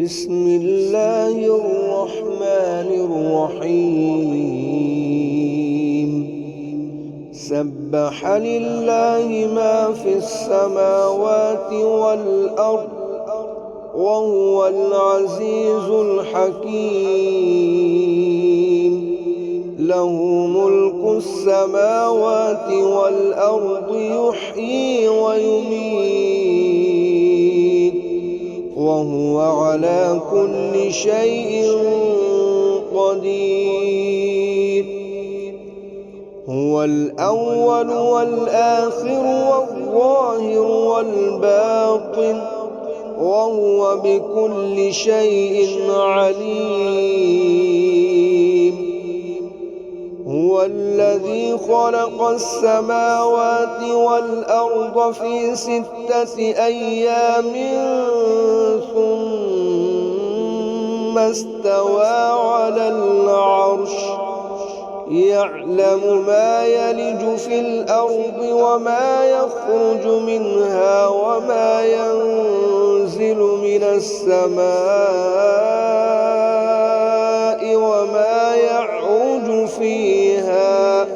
بسم الله الرحمن الرحيم. سبح لله ما في السماوات والأرض وهو العزيز الحكيم. له ملك السماوات والأرض يحيي ويميت وهو على كل شيء قدير. هو الأول والآخر والظاهر والباطن وهو بكل شيء عليم. هو الذي خلق السماوات والأرض في 6 أيام ثم استوى على العرش يعلم ما يلج في الأرض وما يخرج منها وما ينزل من السماء وما يعرج فيها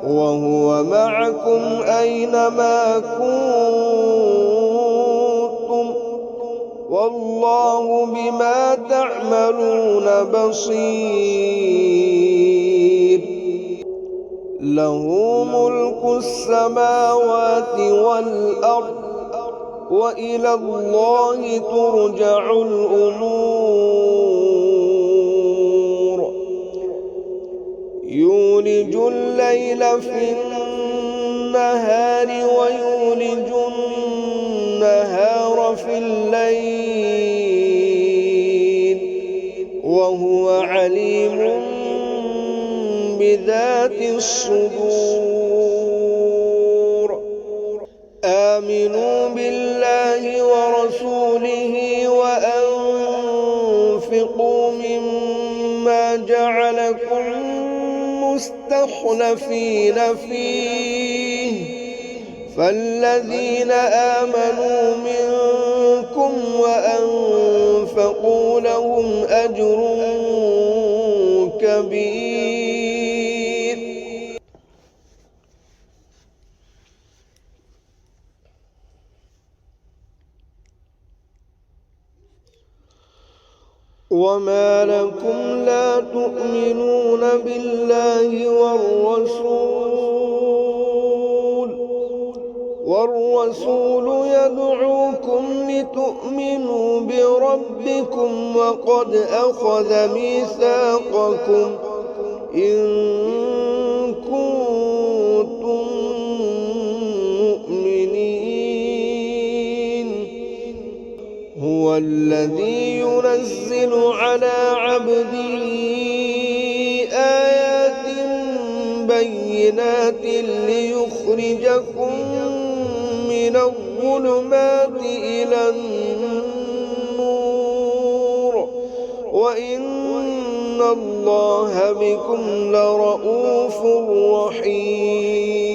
وهو معكم أينما كنتم والله بما تعملون بصير. له ملك السماوات والأرض وإلى الله ترجع الأمور. يولج الليل في النهار ويولج النهار في الليل وهو عليم بذات الصدور. آمنوا بالله ورسوله وأنفقوا مما جعلكم مستخلفين فيه فالذين آمنوا منكم وأنفقوا لهم أجر كبير. وما لكم لا تؤمنون بالله والرسول يدعوكم لتؤمنوا بربكم وقد أخذ ميثاقكم إن كنتم مؤمنين. هو الذي ينزل على عبده آيات بينات ليخرجكم من الظلمات إلى النور وإن الله بكم لرؤوف رحيم.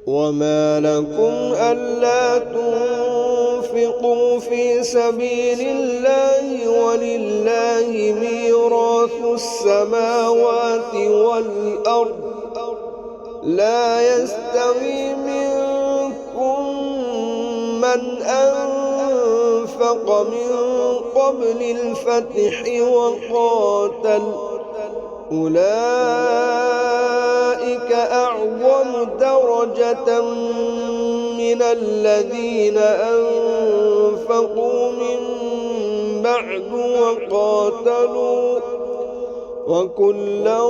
وما لكم ألا تنفقوا في سبيل الله ولله ميراث السماوات والأرض لا يستوي منكم من أنفق من قبل الفتح وقاتل أولئك أعظم درجة من الذين أنفقوا من بعد وقاتلوا وكلا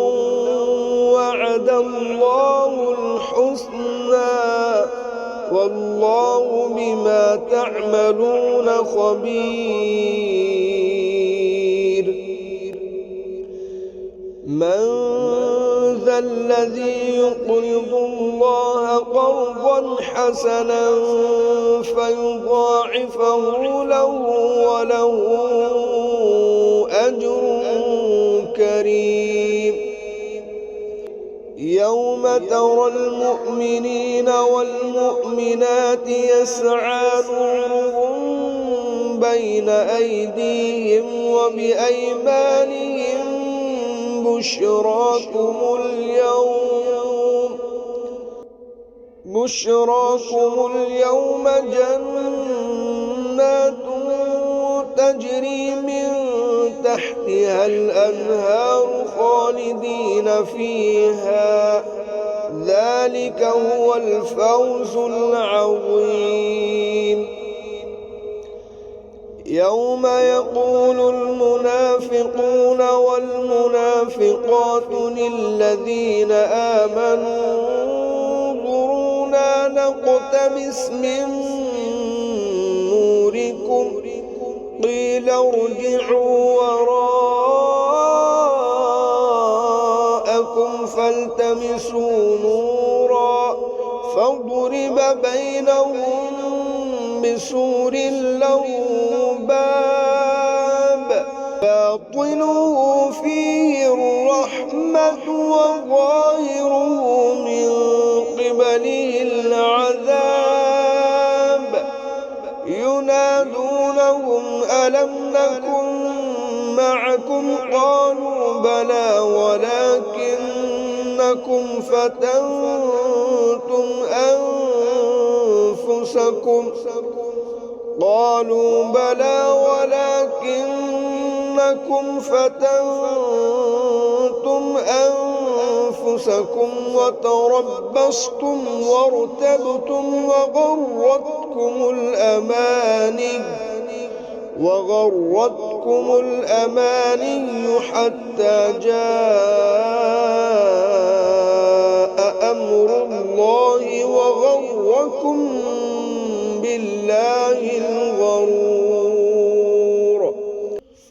وعد الله الحسنى والله بما تعملون خبير. من ذا الذي يقرض الله قرضا حسنا فيضاعفه له وله أجر كريم. يوم ترى المؤمنين والمؤمنات يسعى نورهم بين أيديهم وبأيمانهم بشراكم اليوم جنات تجري من تحتها الأنهار خالدين فيها ذلك هو الفوز العظيم يوم يقول المنافقون والمنافقات للذين آمنوا انظرونا نقتبس من نوركم قيل ارجعوا وراءكم فالتمسوا نورا فاضرب بينهم بسور له باب باطنه فيه الرحمة وظاهره من قبله العذاب ينادونهم ألم نكن معكم قالوا بلى ولكنكم فتنتم أنفسكم قالوا بلى ولكنكم فتنتم أنفسكم وتربصتم وارتبتم وغرتكم الأماني حتى جاء أمر الله وغركم بالله الغرور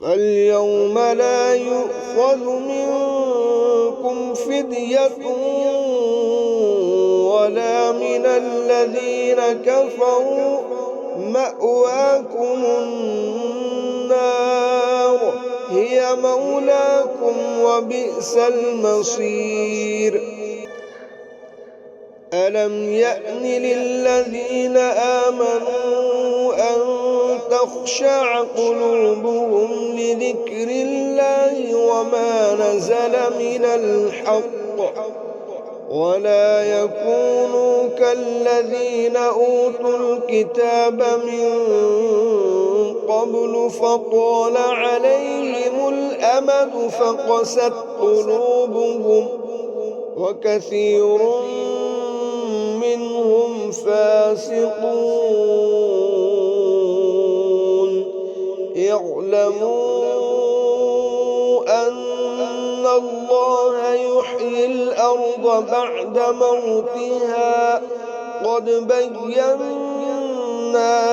فاليوم لا يؤخذ منكم فدية ولا من الذين كفروا مأواكم النار هي مولاكم وبئس المصير ألم يأن للذين آمنوا أن تخشع قلوبهم لذكر الله وما نزل من الحق ولا يكونوا كالذين أوتوا الكتاب من قبل فطال عليهم الأمد فقست قلوبهم وكثير منهم فاسقون اعلموا أن الله يحيي الأرض بعد موتها قد بينا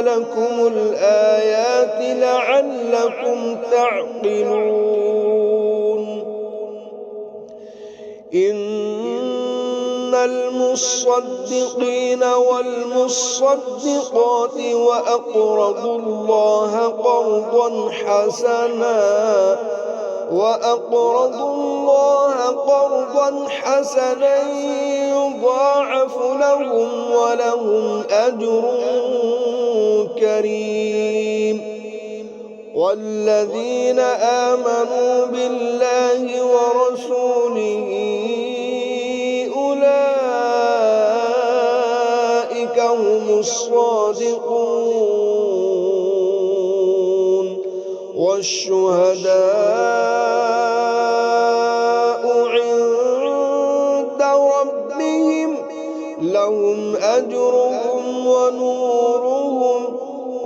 لكم الآيات لعلكم تعقلون إن المصدقين والمصدقات وأقرضوا الله قرضا حسنا يضاعف لهم ولهم أجر كريم والذين آمنوا بالله ورسوله أولئك هم الصادقون والشهداء عند ربهم لهم أجرهم ونورهم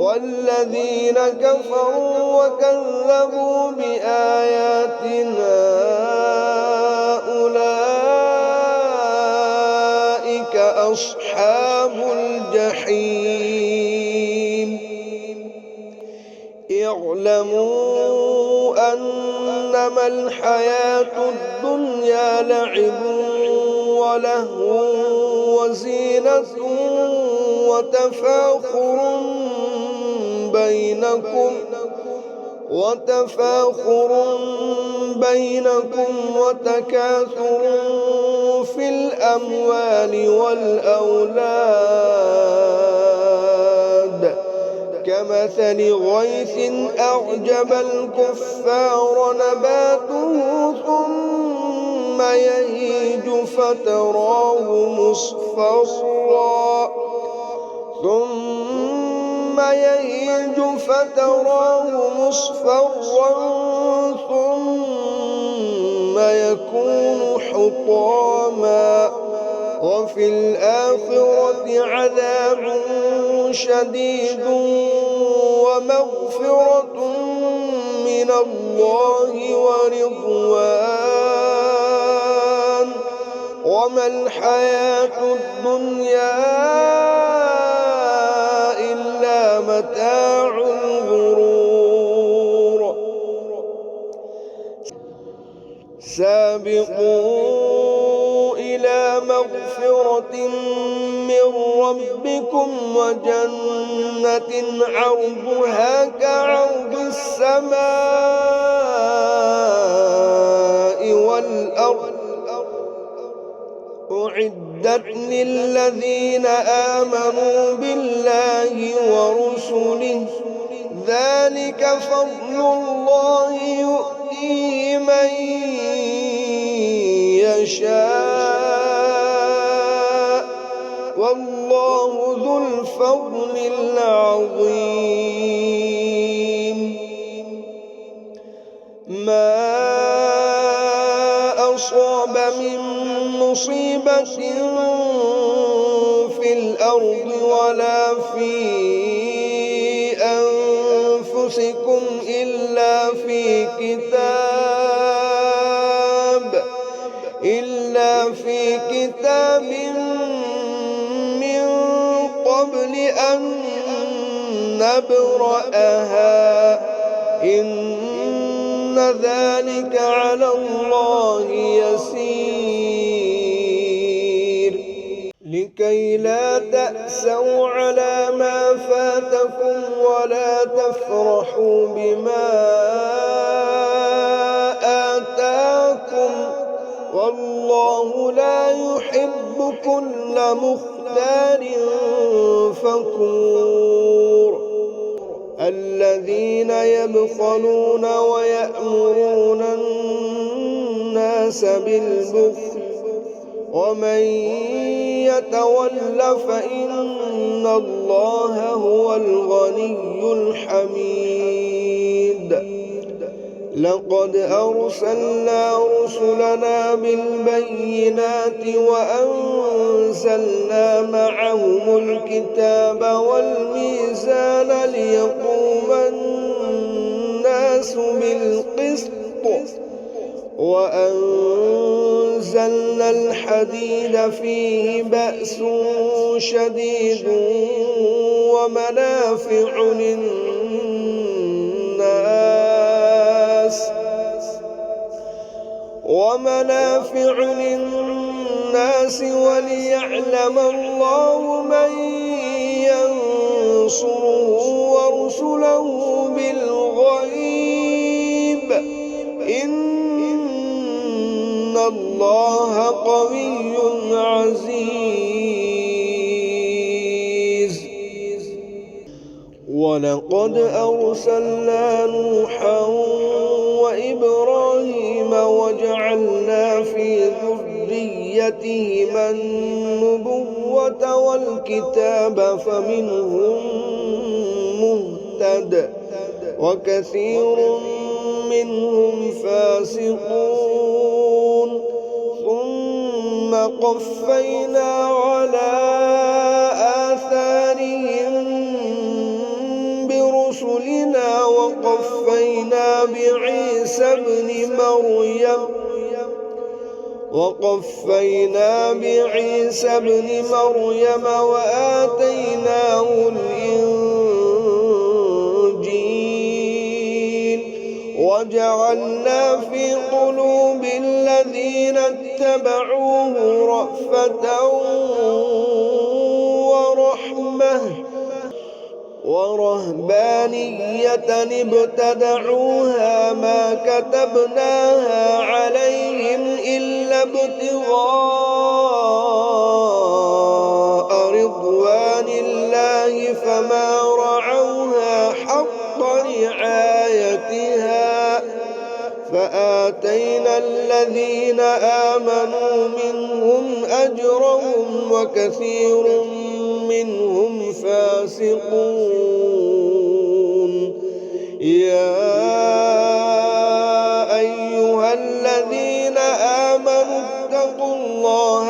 والذين كفروا وكذبوا بآياتنا أولئك أصحاب الجحيم اعلموا أنما الحياة الدنيا لعب ولهو وزينة وتفاخر بينكم وتكاثر في الأموال والأولاد كمثل غيث أعجب الكفار نباته ثم يهيج فتراه مصفرا ثم يكون حطاما وفي الآخرة عذاب شديد ومغفرة من الله ورضوان وما الحياة الدنيا إلا متاع الغرور. سابقوا إلى مغفرة من ربكم وجنة عرضها كعرض السماء والأرض أعدت للذين آمنوا بالله ورسله ذلك فضل الله يؤتيه من يشاء والله ذو الفضل العظيم. ما أصاب من مصيبة في الأرض ولا في أنفسكم إلا في كتاب من قبل أن نبرأها إن ذلك على الله يسير. لكي لا تأسوا على ما فاتكم ولا تفرحوا بما آتاكم والله لا يحب كل مختال فخور. الذين يبخلون ويأمرون الناس بالبخل ومن يتول فإن الله هو الغني الحميد. لقد أرسلنا رسلنا بالبينات وأنزلنا معهم الكتاب والميزان ليقوم الناس بالقسط وأنزلنا الحديد فيه بأس شديد ومنافع للناس وليعلم الله من ينصره ورسله بالغيب إن الله قوي عزيز. ولقد أرسلنا نوحا وإبراهيم وجعلنا في ذريتهما النبوة والكتاب فمنهم مهتد وكثير منهم فاسقون. ثم قفينا على آثارهم برسلنا وقفينا بعيسى ابن مريم وآتيناه الإنجيل وجعلنا في قلوب الذين اتبعوه رأفة ورحمة ورهبانية ابتدعوها ما كتبناها عليهم إلا ابتغاء رضوان الله فما رعوها ورعايتها فآتينا الذين آمنوا منهم أجرهم وكثير منهم فاسقون. يا أيها الذين آمنوا اتقوا الله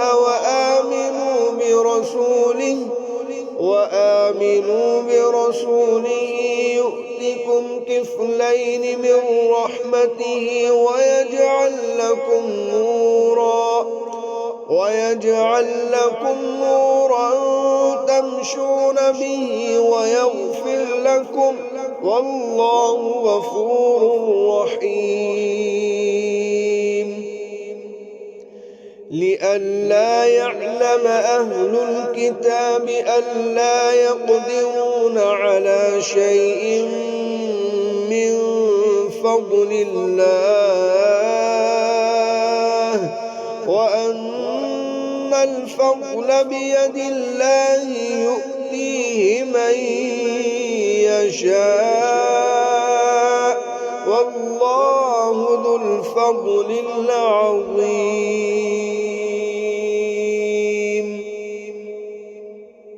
وآمنوا برسوله يؤتكم كفلين من رحمته ويجعل لكم نورا تمشون به ويغفر لكم والله غفور رحيم. لئلا يعلم أهل الكتاب ألا يقدرون على شيء من فضل الله وأن الفضل بيد الله يؤتيه من يشاء والله ذو الفضل العظيم.